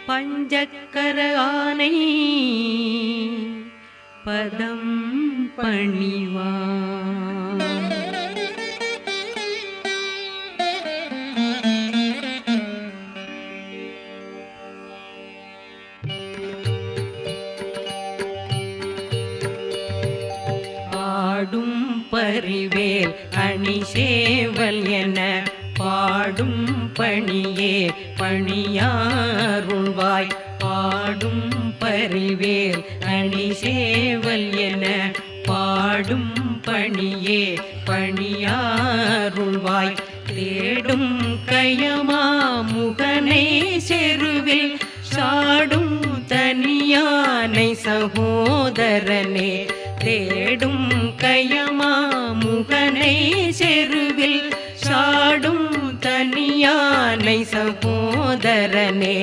பஞ்சக்கர ஆனை பதம் பணிவான். ஆடும் பரிவேல் அணி சேவல் என பாடும் பணியே பணியாருள்வாய். பாடும் பரிவேல் அணி சேவல் என பாடும் பணியே பணியாருள்வாய். தேடும் கயமா முகனை செருவில் சாடும் தனியானை சகோதரனே. தேடும் கயமா முகனை செருவில் சாடும் தனியானை சகோதரனே.